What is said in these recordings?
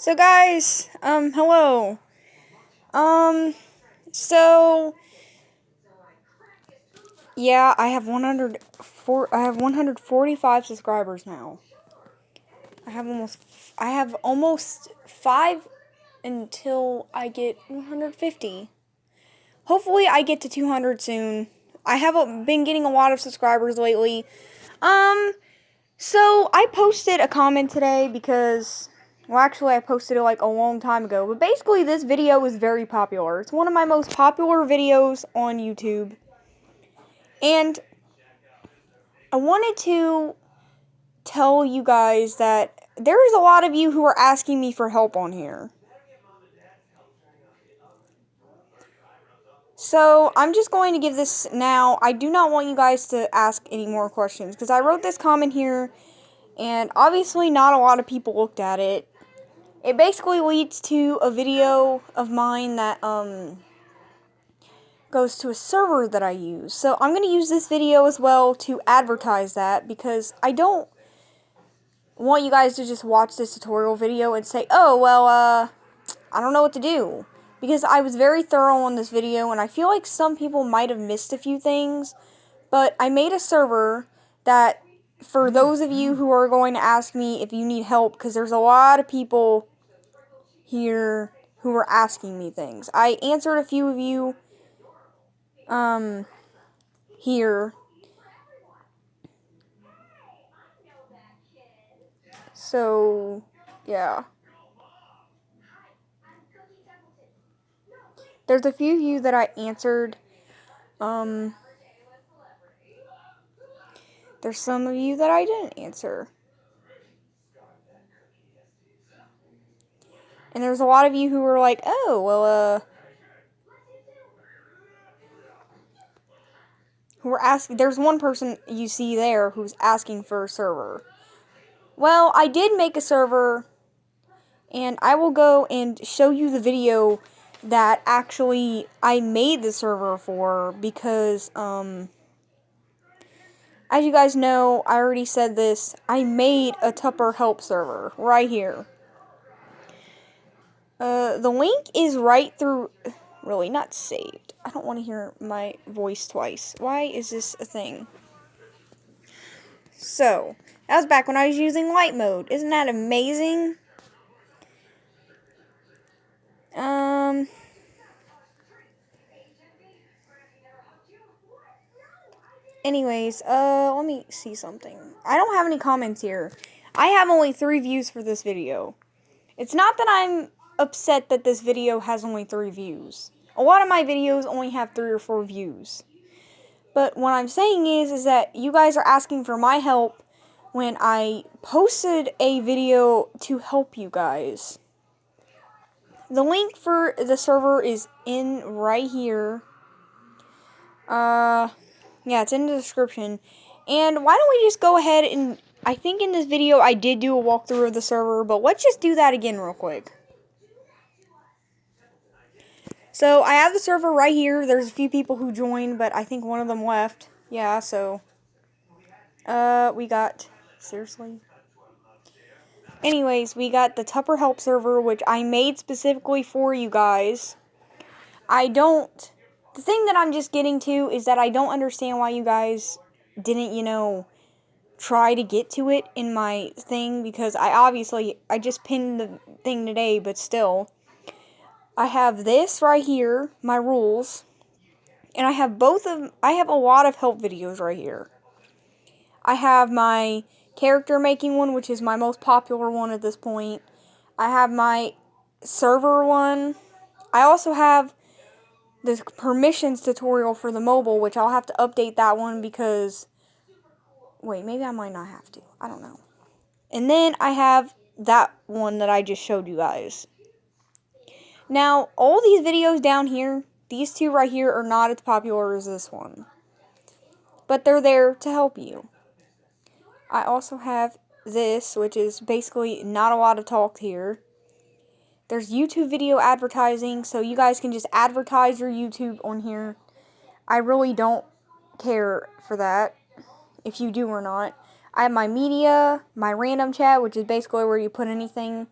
So guys, hello. Um, so yeah, I have 145 subscribers now. I have almost 5 until I get 150. Hopefully I get to 200 soon. I have been getting a lot of subscribers lately. So I posted a comment today because, well, actually I posted it like a long time ago, but basically this video is very popular. It's one of my most popular videos on YouTube, and I wanted to tell you guys that there is a lot of you who are asking me for help on here. So I'm just going to give this now. I do not want you guys to ask any more questions because I wrote this comment here, and obviously not a lot of people looked at it. It basically leads to a video of mine that goes to a server that I use. So I'm going to use this video as well to advertise that, because I don't want you guys to just watch this tutorial video and say, oh, well, I don't know what to do. Because I was very thorough on this video, and I feel like some people might have missed a few things. But I made a server that, for those of you who are going to ask me if you need help, because there's a lot of people here who were asking me things. I answered a few of you here. So, yeah. There's a few of you that I answered. There's some of you that I didn't answer. And there's a lot of you who were like, oh, well, who were asking. There's one person you see there who's asking for a server. Well, I did make a server, and I will go and show you the video that actually I made the server for, because, as you guys know, I already said this, I made a Tupper help server right here. The link is right through, really, not saved. I don't want to hear my voice twice. Why is this a thing? So, that was back when I was using light mode. Isn't that amazing? Anyways, let me see something. I don't have any comments here. I have only 3 views for this video. It's not that I'm upset that this video has only 3 views. A lot of my videos only have 3 or 4 views. But what I'm saying is that you guys are asking for my help when I posted a video to help you guys. The link for the server is in right here. Yeah, it's in the description. And why don't we just go ahead and, I think in this video I did do a walkthrough of the server, but let's just do that again real quick. So, I have the server right here. There's a few people who joined, but I think one of them left. Yeah, so, we got, seriously? Anyways, we got the Tupper Help server, which I made specifically for you guys. The thing that I'm just getting to is that I don't understand why you guys didn't, try to get to it in my thing, because I just pinned the thing today, but still. I have this right here, my rules, and I have a lot of help videos right here. I have my character making one, which is my most popular one at this point. I have my server one. I also have the permissions tutorial for the mobile, which I'll have to update that one because, wait, maybe I might not have to. I don't know. And then I have that one that I just showed you guys. Now, all these videos down here, these 2 right here are not as popular as this one. But they're there to help you. I also have this, which is basically not a lot of talk here. There's YouTube video advertising, so you guys can just advertise your YouTube on here. I really don't care for that, if you do or not. I have my media, my random chat, which is basically where you put anything.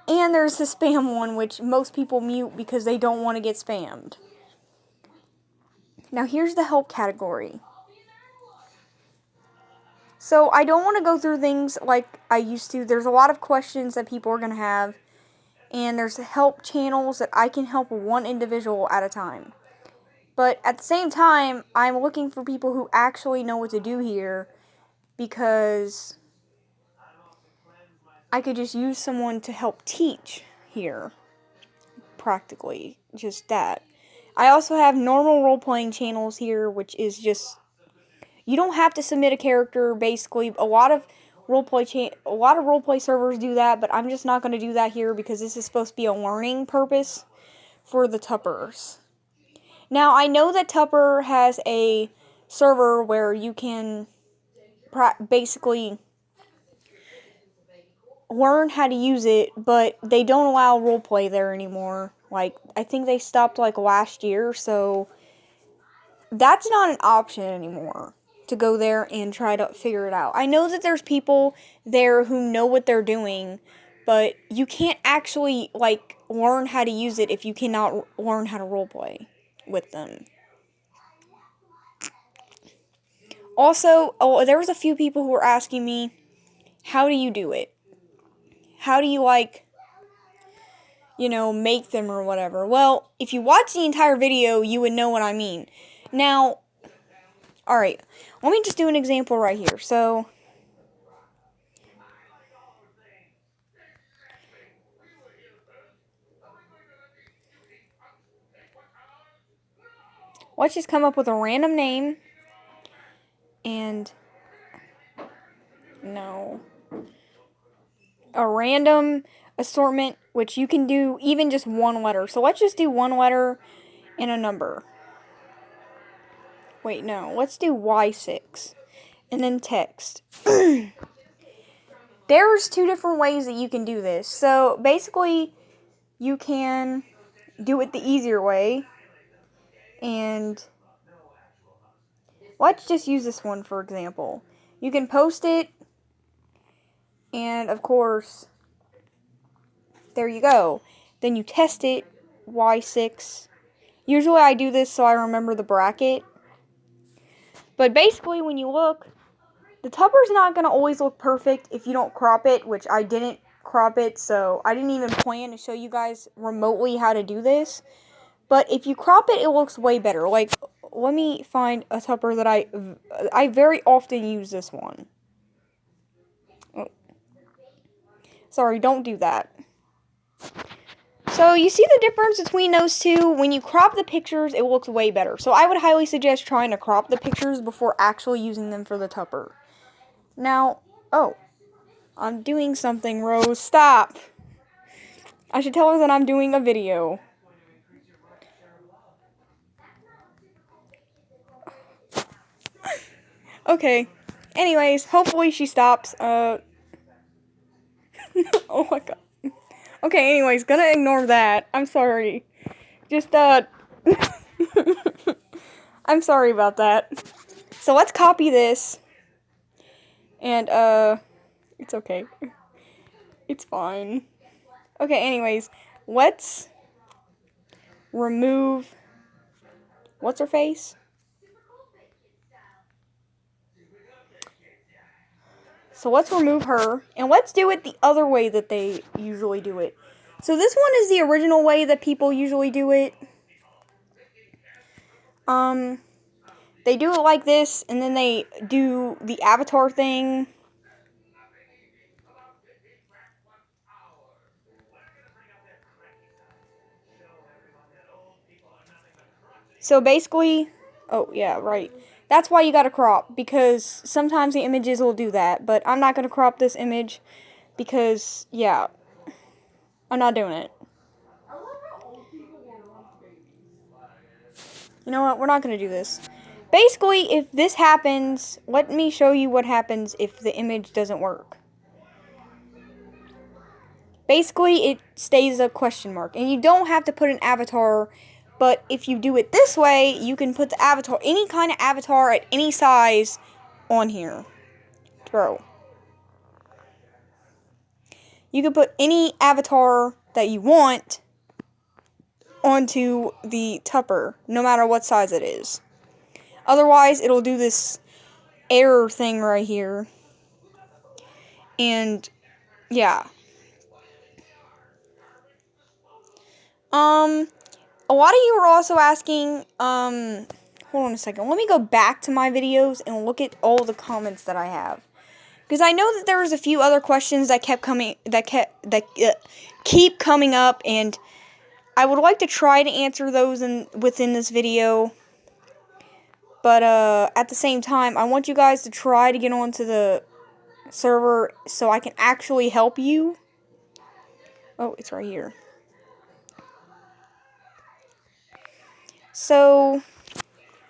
And there's the spam one, which most people mute because they don't want to get spammed. Now here's the help category. So I don't want to go through things like I used to. There's a lot of questions that people are going to have. And there's help channels that I can help one individual at a time. But at the same time, I'm looking for people who actually know what to do here, because I could just use someone to help teach here. Practically. Just that. I also have normal role-playing channels here, which is just, you don't have to submit a character, basically. A lot of roleplay servers do that, but I'm just not going to do that here because this is supposed to be a learning purpose for the Tuppers. Now, I know that Tupper has a server where you can basically learn how to use it, but they don't allow roleplay there anymore. Like, I think they stopped like last year, so that's not an option anymore to go there and try to figure it out. I know that there's people there who know what they're doing, but you can't actually like learn how to use it if you cannot learn how to roleplay with them. Also, there was a few people who were asking me, how do you do it? How do you, like, make them or whatever? Well, if you watch the entire video, you would know what I mean. Now, alright, let me just do an example right here. So, let's just come up with a random name. And, no. A random assortment, which you can do even just one letter. So let's just do one letter and a number. Wait, no. Let's do Y6. And then text. There's two different ways that you can do this. So basically, you can do it the easier way. And let's just use this one for example. You can post it. And of course, there you go. Then you test it, Y6. Usually I do this so I remember the bracket. But basically when you look, the Tupper's not going to always look perfect if you don't crop it, which I didn't crop it, so I didn't even plan to show you guys remotely how to do this. But if you crop it, it looks way better. Like, let me find a Tupper that I very often use this one. Oh. Sorry, don't do that. So, you see the difference between those two? When you crop the pictures, it looks way better. So, I would highly suggest trying to crop the pictures before actually using them for the Tupper. Now, oh, I'm doing something, Rose. Stop. I should tell her that I'm doing a video. Okay. Anyways, hopefully she stops. Oh my god. Okay, anyways, gonna ignore that. I'm sorry. Just, I'm sorry about that. So let's copy this. And, it's okay. It's fine. Okay, anyways, let's remove, what's her face? So let's remove her, and let's do it the other way that they usually do it. So this one is the original way that people usually do it. They do it like this, and then they do the avatar thing. So basically, oh yeah, right. That's why you gotta crop, because sometimes the images will do that, but I'm not gonna crop this image, because, yeah, I'm not doing it. You know what, we're not gonna do this. Basically, if this happens, let me show you what happens if the image doesn't work. Basically, it stays a question mark, and you don't have to put an avatar. But if you do it this way, you can put the avatar, any kind of avatar at any size on here. Throw. you can put any avatar that you want onto the tupper, no matter what size it is. Otherwise, it'll do this error thing right here. And, yeah. A lot of you are also asking, hold on a second. Let me go back to my videos and look at all the comments that I have. Because I know that there was a few other questions that keep coming up, and I would like to try to answer those within this video. But at the same time, I want you guys to try to get onto the server so I can actually help you. Oh, it's right here. So,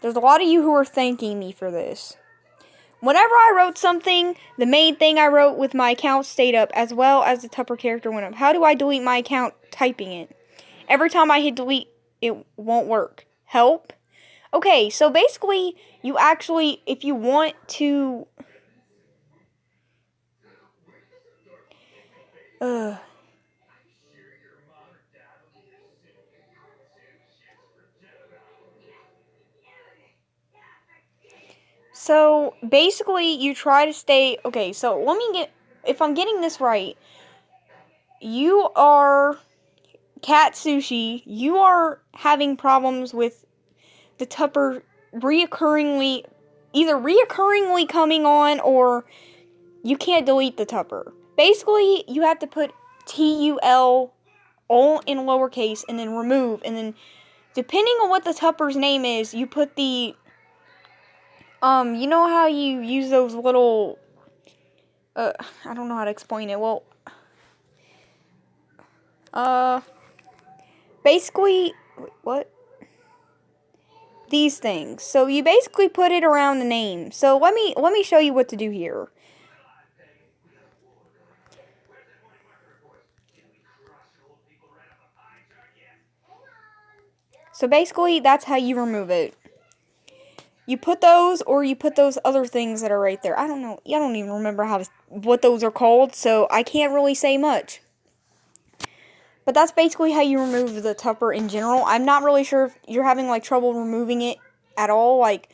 there's a lot of you who are thanking me for this. Whenever I wrote something, the main thing I wrote with my account stayed up, as well as the Tupper character went up. How do I delete my account typing it? Every time I hit delete, it won't work. Help? Okay, so basically, you actually, if you want to... So, basically, you try to stay... Okay, so let me get... If I'm getting this right, you are... Cat Sushi, you are having problems with the Tupper either reoccurringly coming on, or you can't delete the Tupper. Basically, you have to put TUL all in lowercase, and then remove, and then depending on what the Tupper's name is, you put the... you know how you use those little, I don't know how to explain it. Well, basically, what? These things. So you basically put it around the name. So let me show you what to do here. So basically, that's how you remove it. You put those, or you put those other things that are right there. I don't know. I don't even remember what those are called, so I can't really say much. But that's basically how you remove the Tupper in general. I'm not really sure if you're having, like, trouble removing it at all. Like,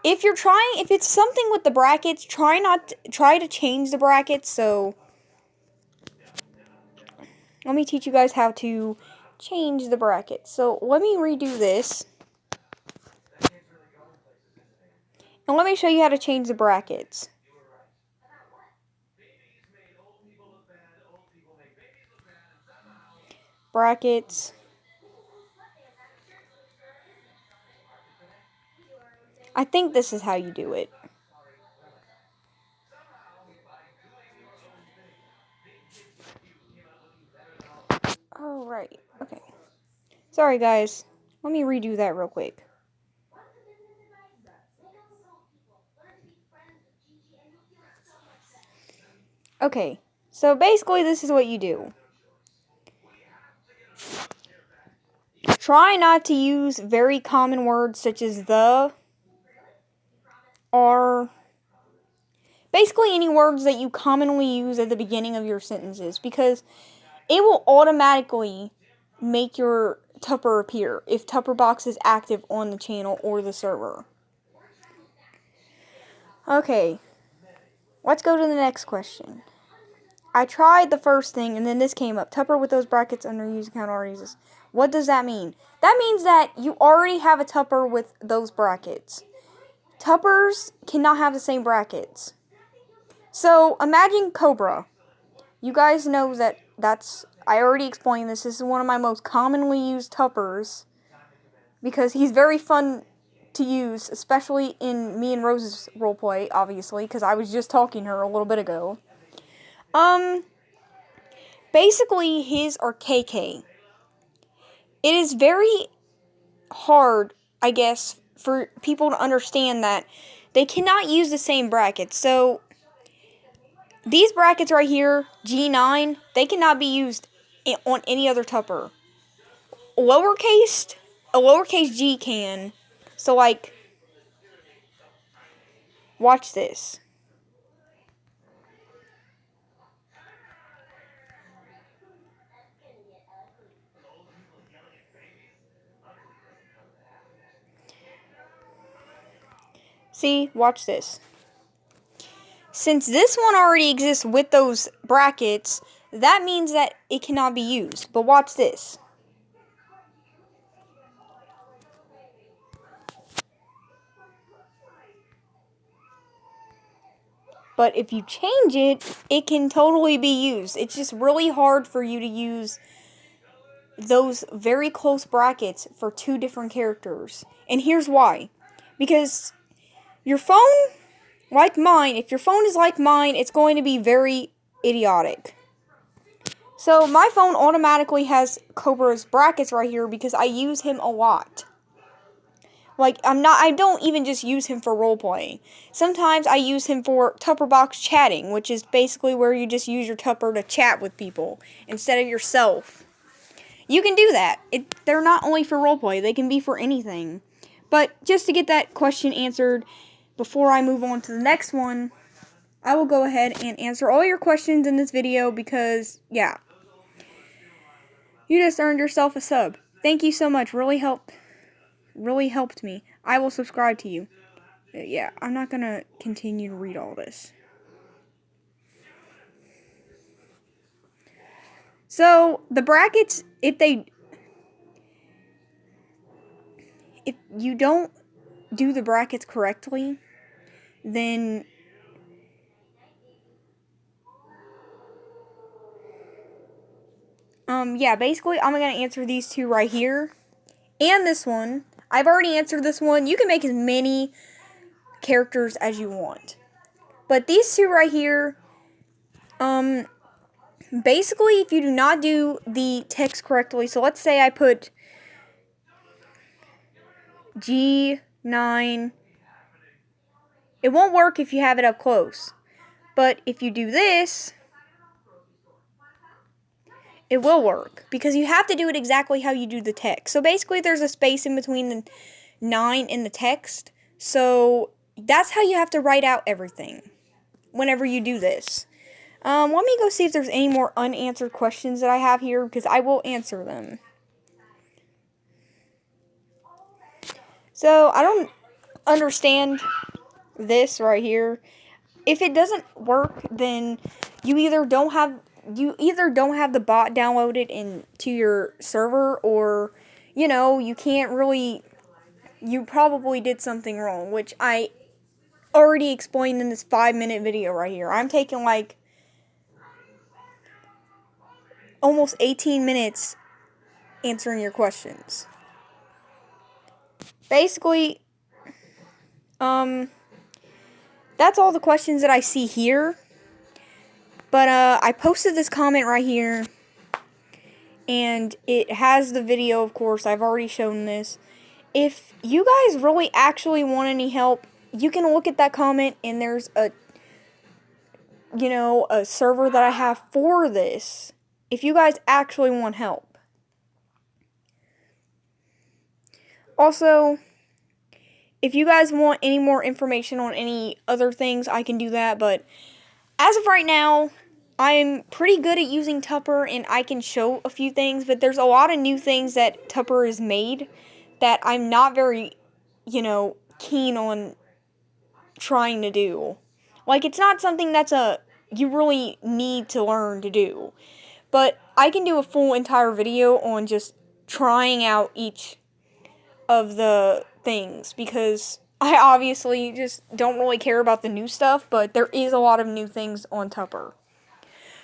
if it's something with the brackets, try to change the brackets. So, let me teach you guys how to change the brackets. So, let me redo this. And let me show you how to change the brackets. Brackets. I think this is how you do it. Oh, right. Okay. Sorry, guys. Let me redo that real quick. Okay. So, basically, this is what you do. Try not to use very common words such as the, are, basically any words that you commonly use at the beginning of your sentences, because it will automatically make your Tupper appear if tupperbox is active on the channel or the server. Okay, let's go to the next question. I tried the first thing, and then this came up. Tupper with those brackets under use account already exists. What does that mean? That means that you already have a Tupper with those brackets. Tuppers cannot have the same brackets. So, imagine Cobra. You guys know I already explained this. This is one of my most commonly used Tuppers, because he's very fun to use, especially in me and Rose's roleplay, obviously, because I was just talking to her a little bit ago. Basically, his are KK. It is very hard, I guess, for people to understand that they cannot use the same brackets. So, these brackets right here, G9, they cannot be used on any other Tupper. A lowercase G can. So, like, watch this. See, watch this. Since this one already exists with those brackets, that means that it cannot be used. But watch this. But if you change it, it can totally be used. It's just really hard for you to use those very close brackets for two different characters. And here's why. Because your phone, like mine, if your phone is like mine, it's going to be very idiotic. So my phone automatically has Cobra's brackets right here because I use him a lot. Like, I don't even just use him for roleplaying. Sometimes I use him for tupperbox chatting, which is basically where you just use your tupper to chat with people instead of yourself. You can do that. They're not only for roleplay, they can be for anything. But just to get that question answered, before I move on to the next one, I will go ahead and answer all your questions in this video because, yeah, you just earned yourself a sub. Thank you so much. Really helped me. I will subscribe to you. Yeah, I'm not gonna continue to read all this. So, the brackets, if you don't do the brackets correctly, then yeah, basically I'm gonna answer these two right here and this one. I've already answered this one. You can make as many characters as you want. But these two right here, basically if you do not do the text correctly, so let's say I put G9, it won't work if you have it up close. But if you do this, it will work because you have to do it exactly how you do the text. So basically there's a space in between the 9 and the text. So that's how you have to write out everything whenever you do this. Let me go see if there's any more unanswered questions that I have here because I will answer them. So I don't understand this right here. If it doesn't work, then you either don't have the bot downloaded into your server, or you can't really, you probably did something wrong, which I already explained in this 5-minute video right here. I'm taking like almost 18 minutes answering your questions. Basically, that's all the questions that I see here. But I posted this comment right here, and it has the video, of course. I've already shown this. If you guys really actually want any help, you can look at that comment, and there's a server that I have for this. If you guys actually want help. Also, if you guys want any more information on any other things, I can do that. But as of right now, I'm pretty good at using Tupper, and I can show a few things. But there's a lot of new things that Tupper has made that I'm not very, keen on trying to do. Like, it's not something that's you really need to learn to do. But I can do a full entire video on just trying out each of the things, because I obviously just don't really care about the new stuff, but there is a lot of new things on Tupper.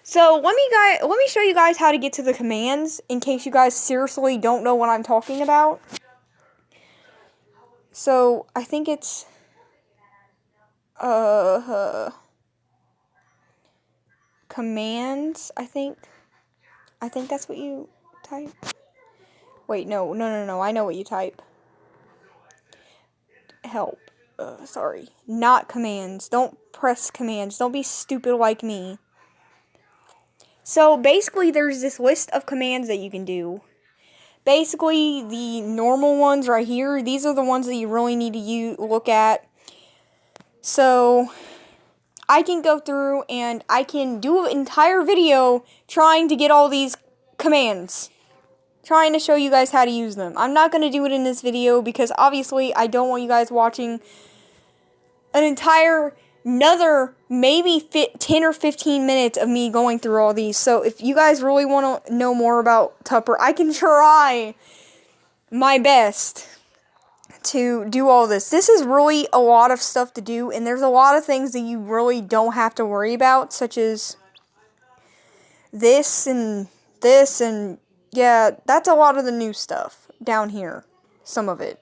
So let me show you guys how to get to the commands in case you guys seriously don't know what I'm talking about. So I think it's commands, I think that's what you type. Wait, no, I know what you type. Help. Sorry. Not commands. Don't press commands. Don't be stupid like me. So, basically, there's this list of commands that you can do. Basically, the normal ones right here, these are the ones that you really need to look at. So, I can go through and I can do an entire video trying to get all these commands. Trying to show you guys how to use them. I'm not going to do it in this video because obviously I don't want you guys watching an entire another maybe 10 or 15 minutes of me going through all these. So if you guys really want to know more about Tupper, I can try my best to do all this. This is really a lot of stuff to do, and there's a lot of things that you really don't have to worry about, such as this, and yeah, that's a lot of the new stuff down here. Some of it.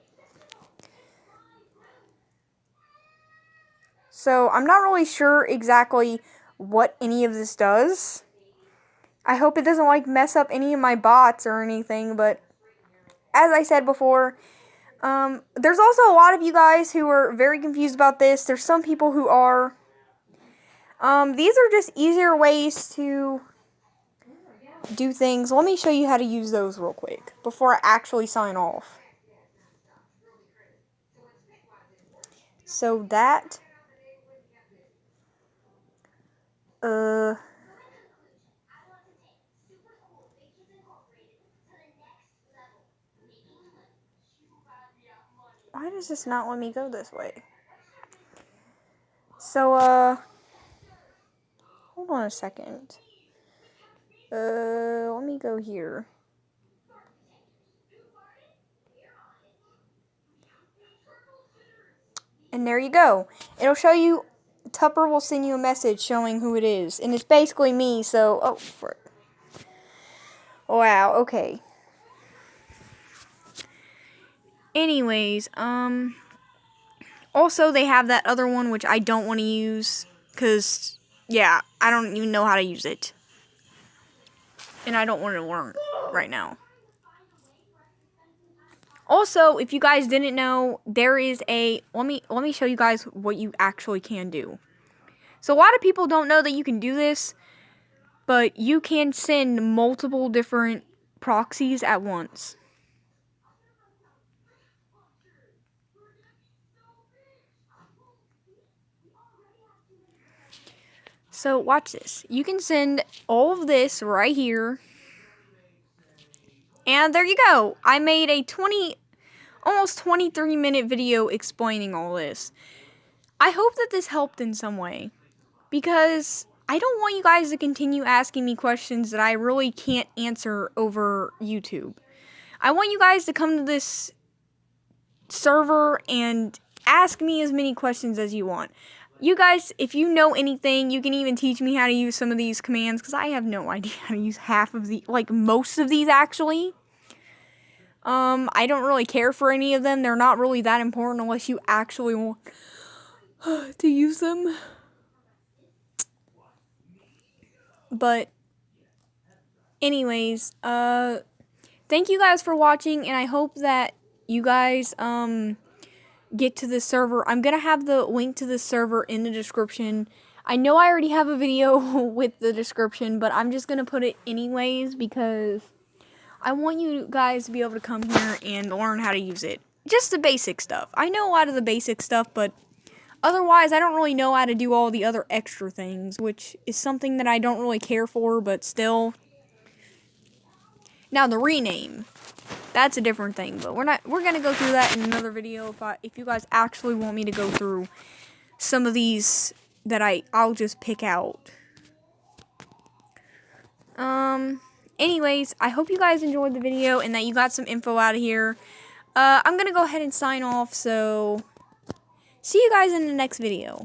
So, I'm not really sure exactly what any of this does. I hope it doesn't, like, mess up any of my bots or anything, but as I said before, there's also a lot of you guys who are very confused about this. There's some people who are. These are just easier ways to do things. Let me show you how to use those real quick before I actually sign off. So that, why does this not let me go this way? So, hold on a second. Let me go here. And there you go. It'll show you, Tupper will send you a message showing who it is. And it's basically me, so, oh, frick. Wow, okay. Anyways, also they have that other one which I don't want to use, because, yeah, I don't even know how to use it. And I don't want to learn right now. Also, if you guys didn't know, there is a, let me show you guys what you actually can do. So a lot of people don't know that you can do this, but you can send multiple different proxies at once. So watch this. You can send all of this right here. And there you go. I made a almost 23-minute video explaining all this. I hope that this helped in some way, because I don't want you guys to continue asking me questions that I really can't answer over YouTube. I want you guys to come to this server and ask me as many questions as you want. You guys, if you know anything, you can even teach me how to use some of these commands, because I have no idea how to use half of the, like, most of these, actually. I don't really care for any of them. They're not really that important unless you actually want to use them. But, anyways, thank you guys for watching, and I hope that you guys, get to this server. I'm gonna have the link to this server in the description. I know I already have a video with the description, but I'm just gonna put it anyways, because I want you guys to be able to come here and learn how to use it. Just the basic stuff. I know a lot of the basic stuff, but otherwise I don't really know how to do all the other extra things, which is something that I don't really care for, but still. Now the rename, that's a different thing, but we're gonna go through that in another video if you guys actually want me to go through some of these that I'll just pick out. Anyways, I hope you guys enjoyed the video and that you got some info out of here. I'm gonna go ahead and sign off, so see you guys in the next video.